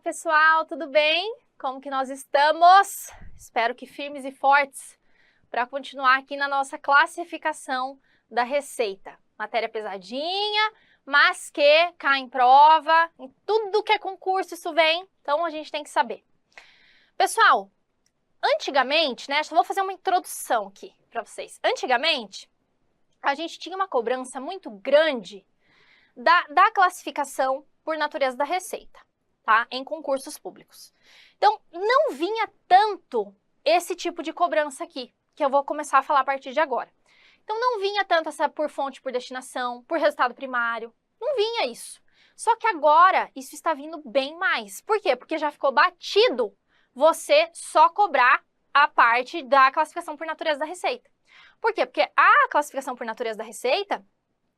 pessoal, tudo bem? Como que nós estamos? Espero que firmes e fortes para continuar aqui na nossa classificação da receita. Matéria pesadinha, mas que cai em prova, em tudo que é concurso isso vem, então a gente tem que saber. Pessoal, antigamente, né, só vou fazer uma introdução aqui para vocês. Antigamente, a gente tinha uma cobrança muito grande da classificação por natureza da receita, tá? Em concursos públicos. Então, não vinha tanto esse tipo de cobrança aqui, que eu vou começar a falar a partir de agora. Então, não vinha tanto essa por fonte, por destinação, por resultado primário, não vinha isso. Só que agora, isso está vindo bem mais. Por quê? Porque já ficou batido você só cobrar a parte da classificação por natureza da receita. Por quê? Porque a classificação por natureza da receita,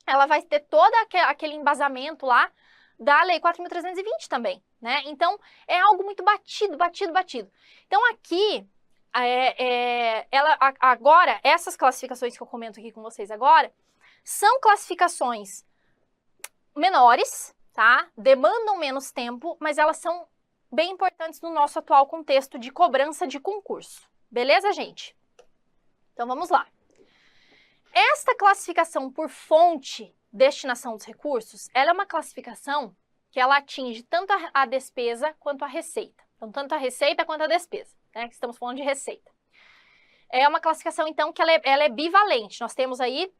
ela vai ter todo aquele embasamento lá da Lei 4.320 também, né? Então, é algo muito batido. Então, aqui, agora, essas classificações que eu comento aqui com vocês agora, são classificações menores, tá? Demandam menos tempo, mas elas são bem importantes no nosso atual contexto de cobrança de concurso. Beleza, gente? Então, vamos lá. Esta classificação por fonte, destinação dos recursos, ela é uma classificação que ela atinge tanto a despesa quanto a receita. Então, tanto a receita quanto a despesa, né? Estamos falando de receita. É uma classificação, então, que ela é bivalente. Nós temos aí,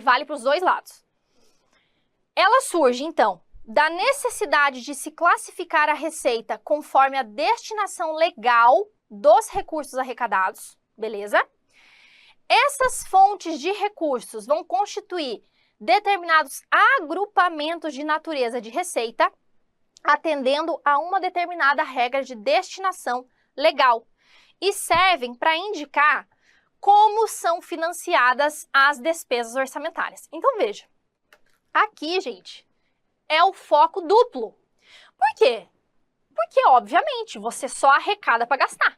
vale para os dois lados. Ela surge, então, da necessidade de se classificar a receita conforme a destinação legal dos recursos arrecadados, beleza? Essas fontes de recursos vão constituir determinados agrupamentos de natureza de receita, atendendo a uma determinada regra de destinação legal, e servem para indicar como são financiadas as despesas orçamentárias. Então, veja, aqui, gente, é o foco duplo. Por quê? Porque, obviamente, você só arrecada para gastar.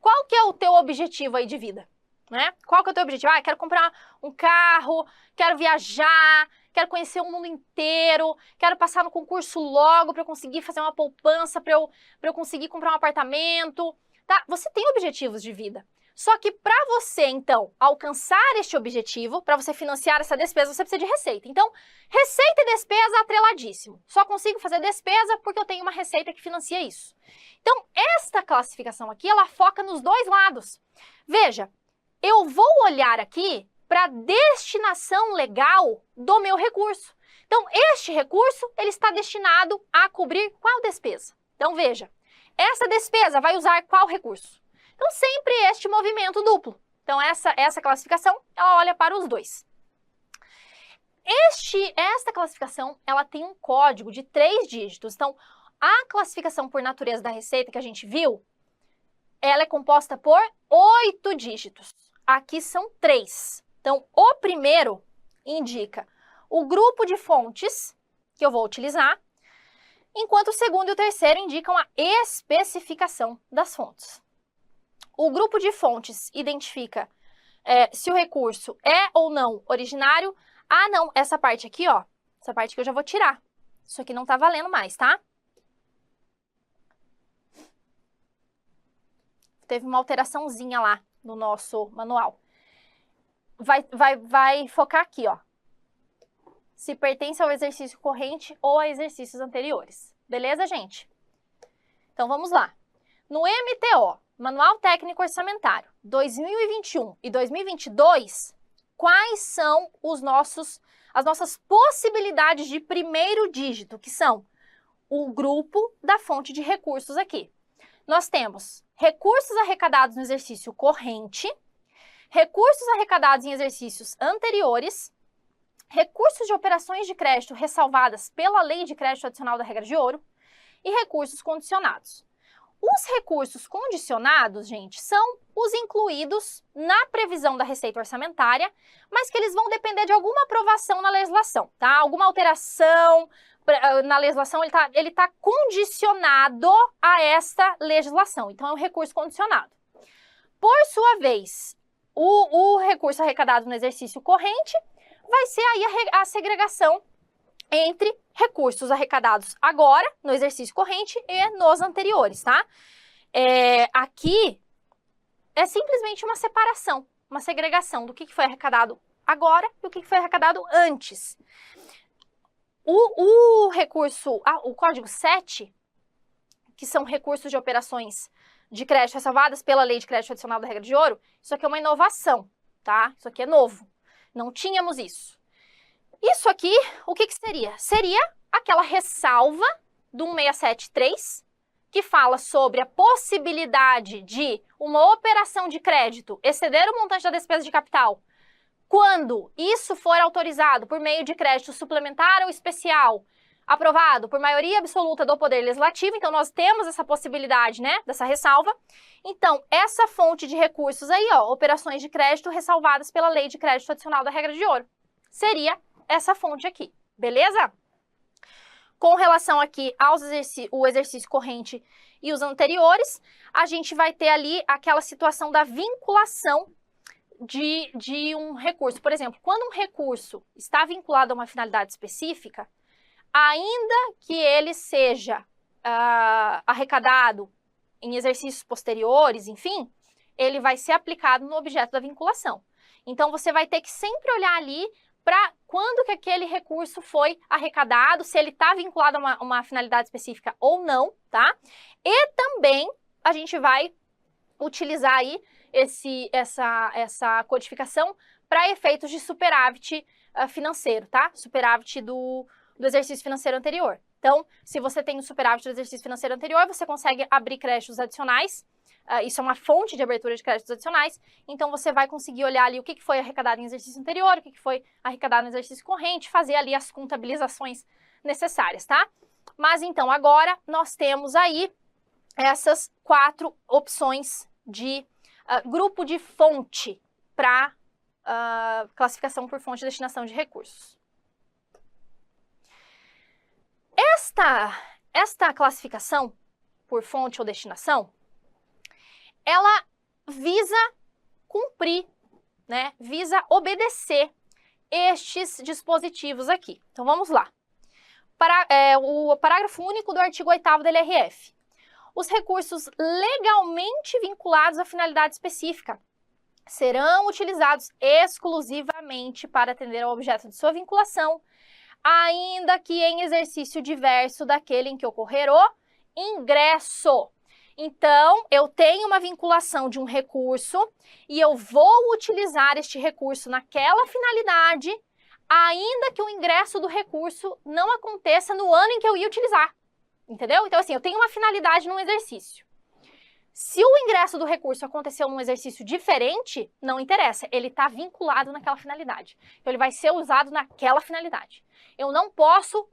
Qual que é o teu objetivo aí de vida? Né? Qual que é o teu objetivo? Quero comprar um carro, quero viajar, quero conhecer o mundo inteiro, quero passar no concurso logo para eu conseguir fazer uma poupança, para eu conseguir comprar um apartamento, tá? Você tem objetivos de vida. Só que para você, então, alcançar este objetivo, para você financiar essa despesa, você precisa de receita. Então, receita e despesa atreladíssimo. Só consigo fazer despesa porque eu tenho uma receita que financia isso. Então, esta classificação aqui, ela foca nos dois lados. Veja, eu vou olhar aqui para a destinação legal do meu recurso. Então, este recurso, ele está destinado a cobrir qual despesa? Então, veja, essa despesa vai usar qual recurso? Então, sempre este movimento duplo. Então, essa classificação, ela olha para os dois. Esta classificação, ela tem um código de 3 dígitos. Então, a classificação por natureza da receita que a gente viu, ela é composta por 8 dígitos. Aqui são 3. Então, o primeiro indica o grupo de fontes que eu vou utilizar, enquanto o segundo e o terceiro indicam a especificação das fontes. O grupo de fontes identifica se o recurso é ou não originário. Ah, não, essa parte aqui, ó, essa parte que eu já vou tirar. Isso aqui não tá valendo mais, tá? Teve uma alteraçãozinha lá no nosso manual. Vai focar aqui, ó. Se pertence ao exercício corrente ou a exercícios anteriores. Beleza, gente? Então, vamos lá. No MTO, Manual Técnico Orçamentário, 2021 e 2022, quais são as nossas possibilidades de primeiro dígito, que são o grupo da fonte de recursos aqui? Nós temos recursos arrecadados no exercício corrente, recursos arrecadados em exercícios anteriores, recursos de operações de crédito ressalvadas pela Lei de Crédito Adicional da Regra de Ouro e recursos condicionados. Os recursos condicionados, gente, são os incluídos na previsão da receita orçamentária, mas que eles vão depender de alguma aprovação na legislação, tá? Alguma alteração na legislação, ele tá condicionado a esta legislação. Então, é um recurso condicionado. Por sua vez, o recurso arrecadado no exercício corrente vai ser aí a segregação entre recursos arrecadados agora, no exercício corrente, e nos anteriores, tá? Aqui é simplesmente uma separação, uma segregação do que foi arrecadado agora e o que foi arrecadado antes. O recurso, o código 7, que são recursos de operações de crédito ressalvadas pela Lei de Crédito Adicional da Regra de Ouro, isso aqui é uma inovação, tá? Isso aqui é novo. Não tínhamos isso. Isso aqui, o que seria? Seria aquela ressalva do 167.3, que fala sobre a possibilidade de uma operação de crédito exceder o montante da despesa de capital quando isso for autorizado por meio de crédito suplementar ou especial, aprovado por maioria absoluta do Poder Legislativo. Então, nós temos essa possibilidade, né, dessa ressalva. Então, essa fonte de recursos aí, ó, operações de crédito ressalvadas pela Lei de Crédito Adicional da Regra de Ouro, seria essa fonte aqui, beleza? Com relação aqui ao exercício corrente e os anteriores, a gente vai ter ali aquela situação da vinculação de um recurso. Por exemplo, quando um recurso está vinculado a uma finalidade específica, ainda que ele seja arrecadado em exercícios posteriores, enfim, ele vai ser aplicado no objeto da vinculação. Então, você vai ter que sempre olhar ali para quando que aquele recurso foi arrecadado, se ele está vinculado a uma finalidade específica ou não, tá? E também a gente vai utilizar aí essa codificação para efeitos de superávit financeiro, tá? Superávit do exercício financeiro anterior. Então, se você tem o superávit do exercício financeiro anterior, você consegue abrir créditos adicionais. Isso é uma fonte de abertura de créditos adicionais. Então, você vai conseguir olhar ali o que foi arrecadado em exercício anterior, o que foi arrecadado no exercício corrente, fazer ali as contabilizações necessárias, tá? Mas, então, agora nós temos aí essas 4 opções de grupo de fonte para classificação por fonte de destinação de recursos. Esta classificação por fonte ou destinação, ela visa cumprir, né? Visa obedecer estes dispositivos aqui. Então, vamos lá. O parágrafo único do artigo 8º da LRF. Os recursos legalmente vinculados à finalidade específica serão utilizados exclusivamente para atender ao objeto de sua vinculação, ainda que em exercício diverso daquele em que ocorrer o ingresso. Então, eu tenho uma vinculação de um recurso e eu vou utilizar este recurso naquela finalidade, ainda que o ingresso do recurso não aconteça no ano em que eu ia utilizar. Entendeu? Então, assim, eu tenho uma finalidade num exercício. Se o ingresso do recurso aconteceu num exercício diferente, não interessa, ele está vinculado naquela finalidade. Então, ele vai ser usado naquela finalidade. Eu não posso,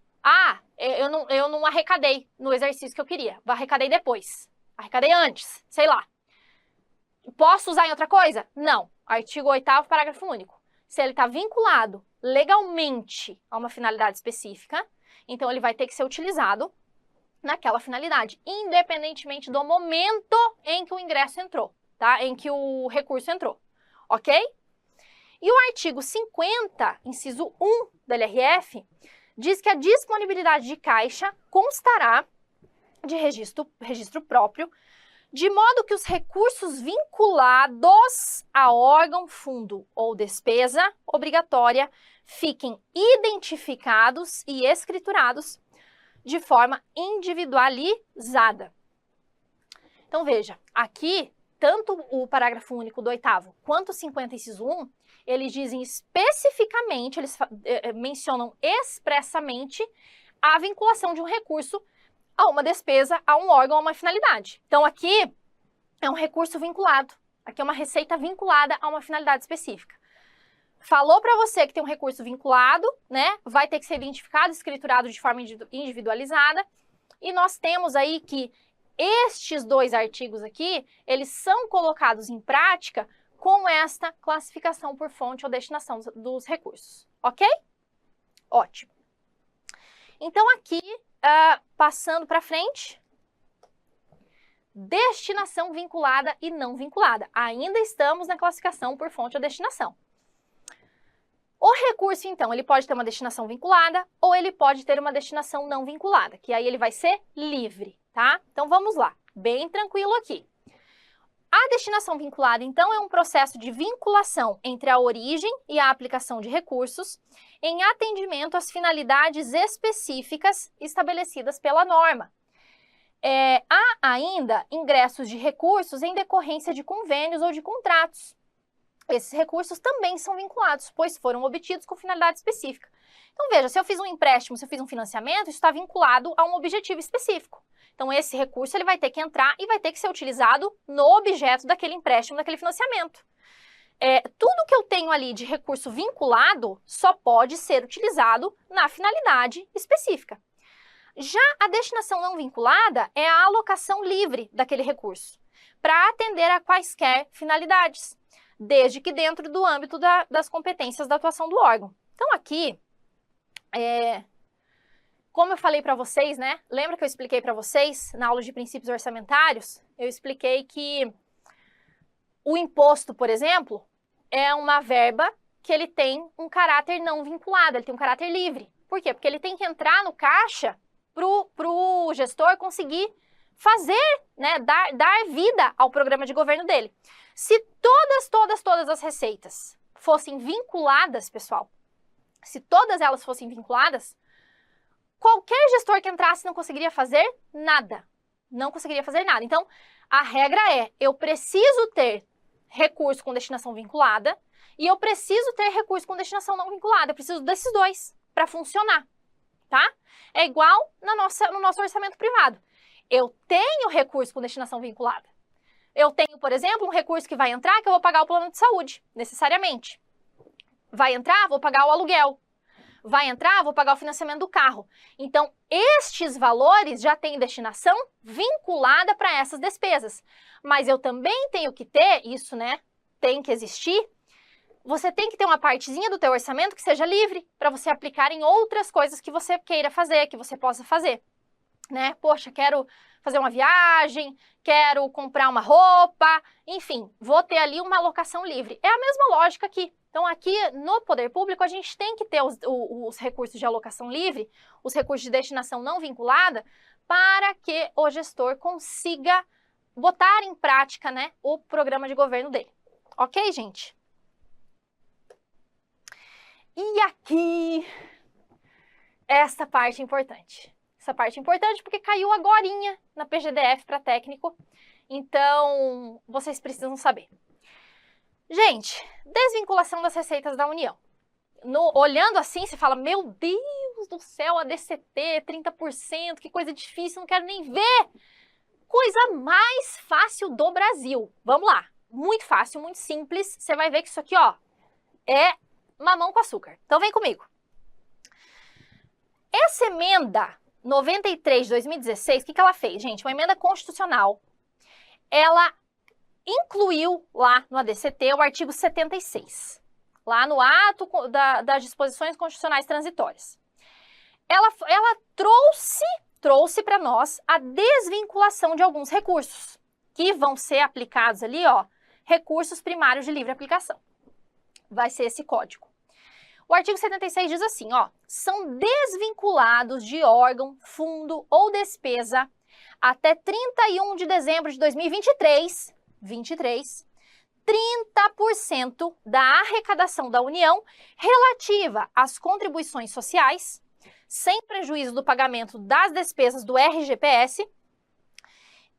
eu não arrecadei no exercício que eu queria, arrecadei depois, arrecadei antes, sei lá. Posso usar em outra coisa? Não. Artigo 8º, parágrafo único. Se ele está vinculado legalmente a uma finalidade específica, então ele vai ter que ser utilizado naquela finalidade, independentemente do momento em que o ingresso entrou, tá? Em que o recurso entrou, ok? E o artigo 50, inciso 1 da LRF, diz que a disponibilidade de caixa constará de registro próprio, de modo que os recursos vinculados a órgão, fundo ou despesa obrigatória fiquem identificados e escriturados de forma individualizada. Então, veja, aqui, tanto o parágrafo único do 8º quanto o 50, inciso 1, eles dizem especificamente, eles mencionam expressamente a vinculação de um recurso a uma despesa, a um órgão, a uma finalidade. Então, aqui é um recurso vinculado, aqui é uma receita vinculada a uma finalidade específica. Falou para você que tem um recurso vinculado, né? Vai ter que ser identificado, escriturado de forma individualizada. E nós temos aí que estes 2 artigos aqui, eles são colocados em prática com esta classificação por fonte ou destinação dos recursos, ok? Ótimo. Então, aqui, passando para frente, destinação vinculada e não vinculada. Ainda estamos na classificação por fonte ou destinação. O recurso, então, ele pode ter uma destinação vinculada ou ele pode ter uma destinação não vinculada, que aí ele vai ser livre, tá? Então, vamos lá, bem tranquilo aqui. A destinação vinculada, então, é um processo de vinculação entre a origem e a aplicação de recursos em atendimento às finalidades específicas estabelecidas pela norma. Há ainda ingressos de recursos em decorrência de convênios ou de contratos. Esses recursos também são vinculados, pois foram obtidos com finalidade específica. Então, veja, se eu fiz um empréstimo, se eu fiz um financiamento, isso está vinculado a um objetivo específico. Então, esse recurso ele vai ter que entrar e vai ter que ser utilizado no objeto daquele empréstimo, daquele financiamento. Tudo que eu tenho ali de recurso vinculado só pode ser utilizado na finalidade específica. Já a destinação não vinculada é a alocação livre daquele recurso, para atender a quaisquer finalidades, desde que dentro do âmbito das competências da atuação do órgão. Então, aqui, como eu falei para vocês, né? Lembra que eu expliquei para vocês, na aula de princípios orçamentários, eu expliquei que o imposto, por exemplo, é uma verba que ele tem um caráter não vinculado, ele tem um caráter livre. Por quê? Porque ele tem que entrar no caixa para o gestor conseguir fazer, né, dar vida ao programa de governo dele. Se todas as receitas fossem vinculadas, pessoal, se todas elas fossem vinculadas, qualquer gestor que entrasse não conseguiria fazer nada. Não conseguiria fazer nada. Então, a regra é, eu preciso ter recurso com destinação vinculada e eu preciso ter recurso com destinação não vinculada. Eu preciso desses dois para funcionar, tá? É igual no nosso orçamento privado. Eu tenho recurso com destinação vinculada. Eu tenho, por exemplo, um recurso que vai entrar que eu vou pagar o plano de saúde, necessariamente. Vai entrar, vou pagar o aluguel. Vai entrar, vou pagar o financiamento do carro. Então, estes valores já têm destinação vinculada para essas despesas. Mas eu também tenho que ter, isso, né, tem que existir, você tem que ter uma partezinha do teu orçamento que seja livre para você aplicar em outras coisas que você queira fazer, que você possa fazer. Né? Poxa, quero fazer uma viagem, quero comprar uma roupa, enfim, vou ter ali uma alocação livre. É a mesma lógica aqui. Então, aqui no poder público, a gente tem que ter os recursos de alocação livre, os recursos de destinação não vinculada, para que o gestor consiga botar em prática, né, o programa de governo dele. Ok, gente? E aqui, essa parte importante. Essa parte importante porque caiu agorinha na PGDF para técnico, então vocês precisam saber. Gente, desvinculação das receitas da União. Olhando assim, você fala, meu Deus do céu, a DCT, 30%, que coisa difícil, não quero nem ver. Coisa mais fácil do Brasil. Vamos lá, muito fácil, muito simples. Você vai ver que isso aqui, ó, é mamão com açúcar. Então vem comigo. Essa emenda 93 de 2016, o que ela fez, gente? Uma emenda constitucional. Ela incluiu lá no ADCT o artigo 76, lá no ato das disposições constitucionais transitórias. Ela trouxe para nós a desvinculação de alguns recursos, que vão ser aplicados ali, ó, recursos primários de livre aplicação. Vai ser esse código. O artigo 76 diz assim, ó, são desvinculados de órgão, fundo ou despesa até 31 de dezembro de 2023, 30% da arrecadação da União relativa às contribuições sociais, sem prejuízo do pagamento das despesas do RGPS,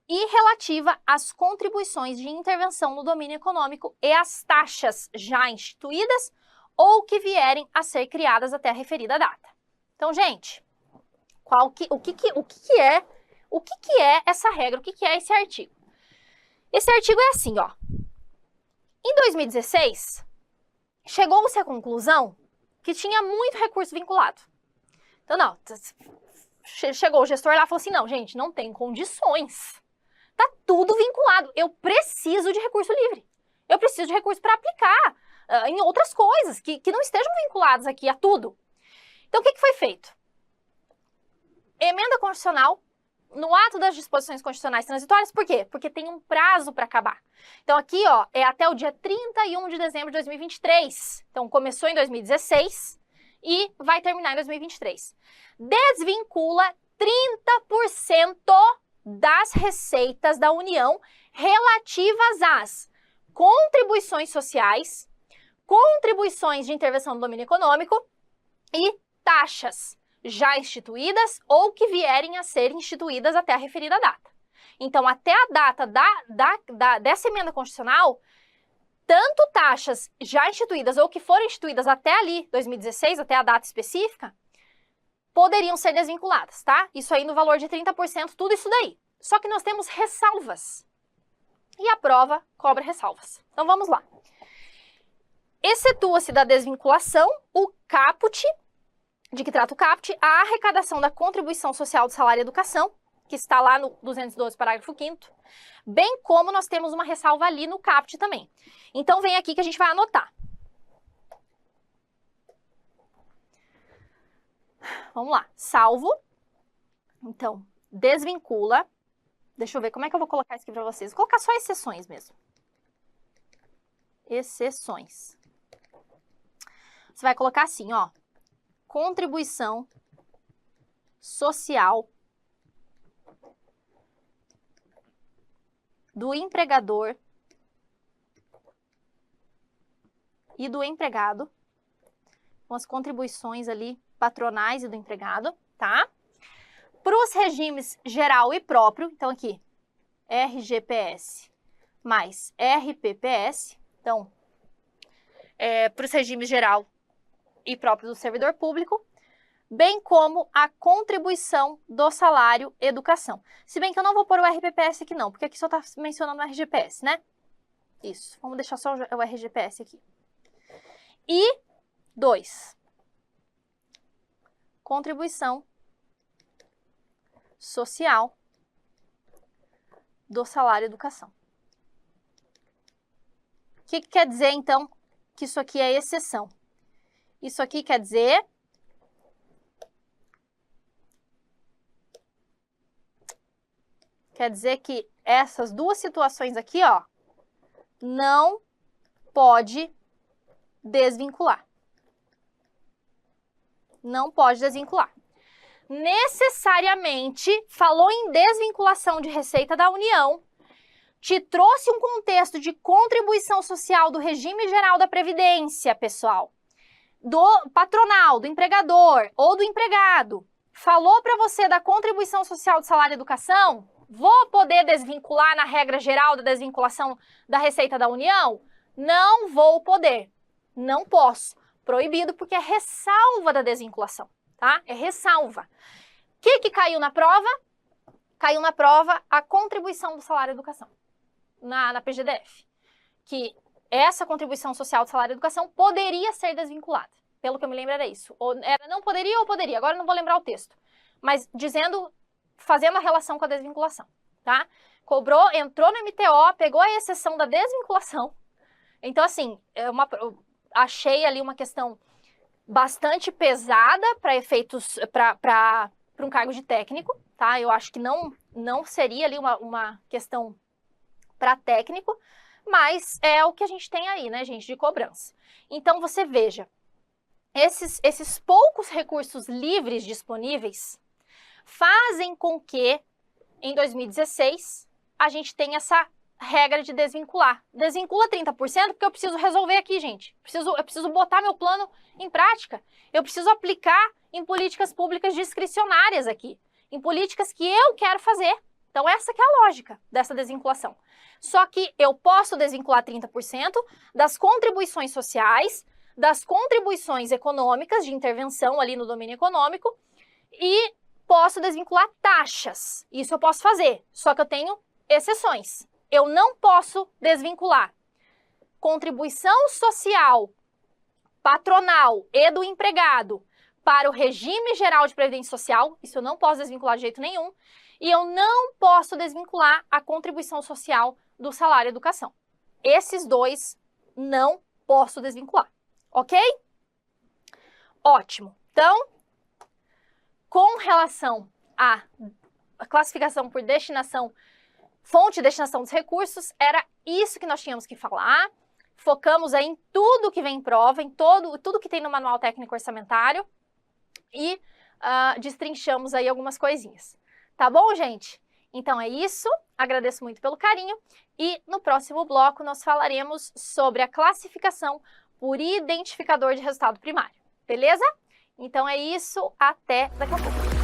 e relativa às contribuições de intervenção no domínio econômico e às taxas já instituídas ou que vierem a ser criadas até a referida data. Então, gente, o que é essa regra? O que é esse artigo? Esse artigo é assim, ó. Em 2016, chegou-se à conclusão que tinha muito recurso vinculado. Então, não, chegou o gestor lá e falou assim, não, gente, não tem condições. Tá tudo vinculado. Eu preciso de recurso livre. Eu preciso de recurso para aplicar em outras coisas que não estejam vinculadas aqui a tudo. Então, o que foi feito? Emenda constitucional no ato das disposições constitucionais transitórias, por quê? Porque tem um prazo para acabar. Então aqui, ó, é até o dia 31 de dezembro de 2023. Então começou em 2016 e vai terminar em 2023. Desvincula 30% das receitas da União relativas às contribuições sociais, contribuições de intervenção no domínio econômico e taxas já instituídas ou que vierem a ser instituídas até a referida data. Então, até a data dessa emenda constitucional, tanto taxas já instituídas ou que foram instituídas até ali, 2016, até a data específica, poderiam ser desvinculadas, tá? Isso aí no valor de 30%, tudo isso daí. Só que nós temos ressalvas. E a prova cobra ressalvas. Então, vamos lá. Excetua-se da desvinculação o caput, de que trata o caput, a arrecadação da contribuição social do salário e educação, que está lá no 212, parágrafo 5º, bem como nós temos uma ressalva ali no caput também. Então, vem aqui que a gente vai anotar. Vamos lá. Salvo. Então, desvincula. Deixa eu ver como é que eu vou colocar isso aqui para vocês. Vou colocar só exceções mesmo. Exceções. Você vai colocar assim, ó. Contribuição social do empregador e do empregado, com as contribuições ali patronais e do empregado, tá? Para os regimes geral e próprio, então aqui, RGPS mais RPPS, então, para os regimes geral e próprio do servidor público, bem como a contribuição do salário educação. Se bem que eu não vou pôr o RPPS aqui não, porque aqui só está mencionando o RGPS, né? Isso, vamos deixar só o RGPS aqui. E 2. Contribuição social do salário educação. O que quer dizer, então, que isso aqui é exceção? Isso aqui quer dizer que essas duas situações aqui, ó, não pode desvincular. Não pode desvincular. Necessariamente, falou em desvinculação de receita da União, te trouxe um contexto de contribuição social do regime geral da Previdência, pessoal, do patronal, do empregador ou do empregado, falou para você da contribuição social do salário e educação, vou poder desvincular na regra geral da desvinculação da receita da União? Não vou poder, não posso. Proibido porque é ressalva da desvinculação, tá? É ressalva. O que caiu na prova? Caiu na prova a contribuição do salário e educação, na PGDF. Que essa contribuição social do salário e educação poderia ser desvinculada. Pelo que eu me lembro era isso. Ou era não poderia ou poderia, agora eu não vou lembrar o texto. Mas dizendo, fazendo a relação com a desvinculação, tá? Cobrou, entrou no MTO, pegou a exceção da desvinculação. Então, assim, achei ali uma questão bastante pesada para efeitos, para um cargo de técnico, tá? Eu acho que não seria ali uma questão para técnico, mas é o que a gente tem aí, né, gente, de cobrança. Então, você veja, esses poucos recursos livres disponíveis fazem com que, em 2016, a gente tenha essa regra de desvincular. Desvincula 30% porque eu preciso resolver aqui, gente. Eu preciso botar meu plano em prática. Eu preciso aplicar em políticas públicas discricionárias aqui, em políticas que eu quero fazer. Então, essa que é a lógica dessa desvinculação. Só que eu posso desvincular 30% das contribuições sociais, das contribuições econômicas de intervenção ali no domínio econômico e posso desvincular taxas. Isso eu posso fazer, só que eu tenho exceções. Eu não posso desvincular contribuição social patronal e do empregado para o regime geral de previdência social, isso eu não posso desvincular de jeito nenhum, e eu não posso desvincular a contribuição social do salário e educação. Esses dois não posso desvincular, ok? Ótimo. Então, com relação a a classificação por destinação, fonte de destinação dos recursos, era isso que nós tínhamos que falar. Focamos aí em tudo que vem em prova, em tudo que tem no manual técnico orçamentário e destrinchamos aí algumas coisinhas. Tá bom, gente? Então é isso, agradeço muito pelo carinho e no próximo bloco nós falaremos sobre a classificação por identificador de resultado primário, beleza? Então é isso, até daqui a pouco.